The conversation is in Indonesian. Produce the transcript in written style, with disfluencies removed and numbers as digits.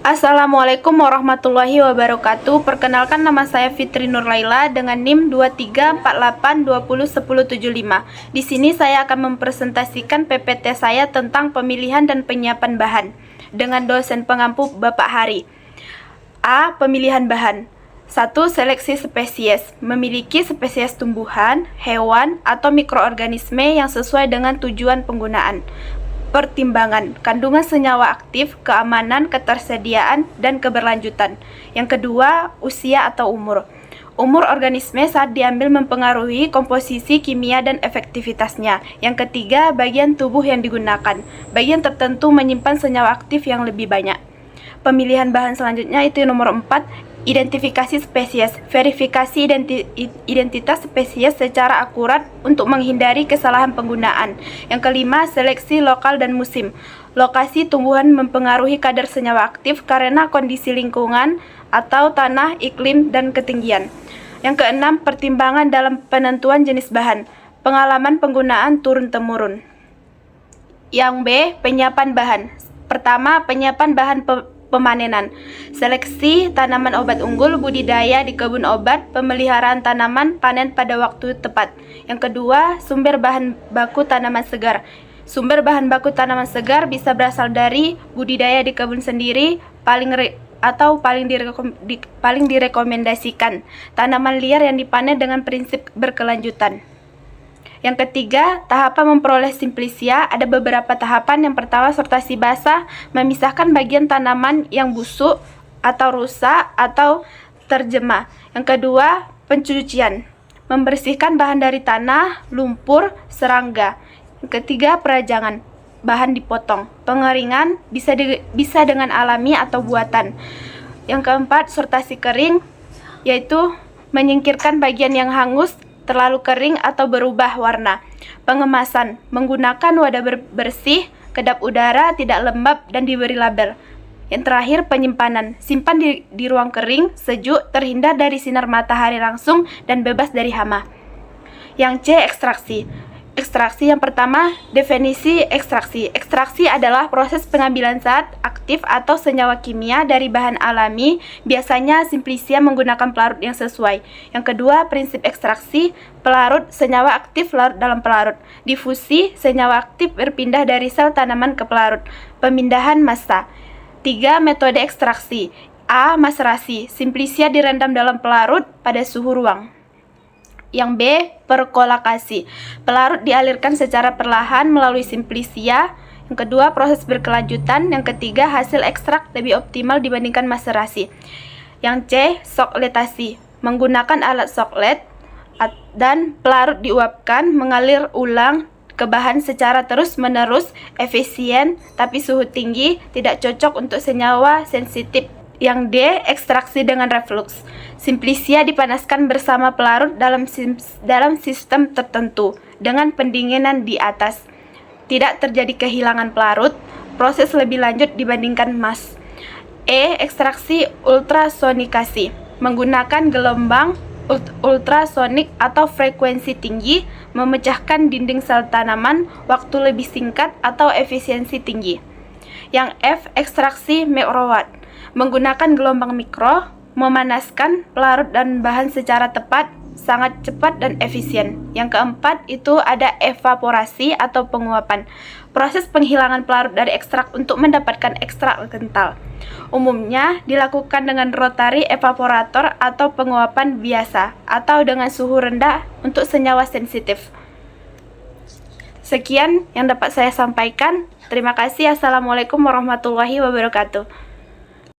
Assalamualaikum warahmatullahi wabarakatuh. Perkenalkan, nama saya Fitri Nurlaila dengan NIM 2348201075. Di sini saya akan mempresentasikan PPT saya tentang pemilihan dan penyiapan bahan dengan dosen pengampu Bapak Hari. A. Pemilihan bahan. 1. Seleksi spesies. Memiliki spesies tumbuhan, hewan, atau mikroorganisme yang sesuai dengan tujuan penggunaan. Pertimbangan kandungan senyawa aktif, keamanan, ketersediaan, dan keberlanjutan. Yang kedua, usia atau umur. Umur organisme saat diambil mempengaruhi komposisi kimia dan efektivitasnya. Yang ketiga, bagian tubuh yang digunakan. Bagian tertentu menyimpan senyawa aktif yang lebih banyak. Pemilihan bahan selanjutnya itu nomor 4. Identifikasi spesies. Verifikasi identitas spesies secara akurat untuk menghindari kesalahan penggunaan. Yang kelima, seleksi lokal dan musim. Lokasi tumbuhan mempengaruhi kadar senyawa aktif karena kondisi lingkungan atau tanah, iklim, dan ketinggian. Yang keenam, pertimbangan dalam penentuan jenis bahan. Pengalaman penggunaan turun-temurun. Yang B, penyiapan bahan. Pertama, penyiapan bahan pemanenan, seleksi tanaman obat unggul, budidaya di kebun obat, pemeliharaan tanaman, panen pada waktu tepat. Yang kedua, sumber bahan baku tanaman segar. Sumber bahan baku tanaman segar bisa berasal dari budidaya di kebun sendiri, paling direkomendasikan tanaman liar yang dipanen dengan prinsip berkelanjutan. Yang ketiga, tahapan memperoleh Simplicia. Ada beberapa tahapan. Yang pertama, sortasi basah, memisahkan bagian tanaman yang busuk atau rusak atau terjemah. Yang kedua, pencucian, membersihkan bahan dari tanah, lumpur, serangga. Yang ketiga, perajangan, bahan dipotong. Pengeringan bisa dengan alami atau buatan. Yang keempat, sortasi kering, yaitu menyingkirkan bagian yang hangus, terlalu kering, atau berubah warna. Pengemasan, menggunakan wadah bersih, kedap udara, tidak lembab, dan diberi label. Yang terakhir, penyimpanan, simpan di ruang kering, sejuk, terhindar dari sinar matahari langsung, dan bebas dari hama. Yang C, ekstraksi. Ekstraksi yang pertama, definisi ekstraksi. Ekstraksi adalah proses pengambilan zat aktif atau senyawa kimia dari bahan alami, biasanya Simplicia menggunakan pelarut yang sesuai. Yang kedua, prinsip ekstraksi, pelarut, senyawa aktif larut dalam pelarut. Difusi, senyawa aktif berpindah dari sel tanaman ke pelarut. Pemindahan massa. 3. Metode ekstraksi. A. Maserasi. Simplicia direndam dalam pelarut pada suhu ruang. Yang B, perkolakasi. Pelarut dialirkan secara perlahan melalui Simplicia. Yang kedua, proses berkelanjutan. Yang ketiga, hasil ekstrak lebih optimal dibandingkan maserasi. Yang C, sokletasi. Menggunakan alat soklet dan pelarut diuapkan, mengalir ulang ke bahan secara terus-menerus, efisien, tapi suhu tinggi, tidak cocok untuk senyawa sensitif. Yang D, ekstraksi dengan reflux. Simplicia dipanaskan bersama pelarut dalam sistem tertentu dengan pendinginan di atas. Tidak terjadi kehilangan pelarut, proses lebih lanjut dibandingkan mas. E, ekstraksi ultrasonikasi. Menggunakan gelombang ultrasonik atau frekuensi tinggi, memecahkan dinding sel tanaman, waktu lebih singkat atau efisiensi tinggi. Yang F, ekstraksi microwave. Menggunakan gelombang mikro, memanaskan pelarut dan bahan secara tepat, sangat cepat dan efisien. Yang keempat itu ada evaporasi atau penguapan. Proses penghilangan pelarut dari ekstrak untuk mendapatkan ekstrak kental. Umumnya dilakukan dengan rotary evaporator atau penguapan biasa atau dengan suhu rendah untuk senyawa sensitif. Sekian yang dapat saya sampaikan. Terima kasih. Assalamualaikum warahmatullahi wabarakatuh.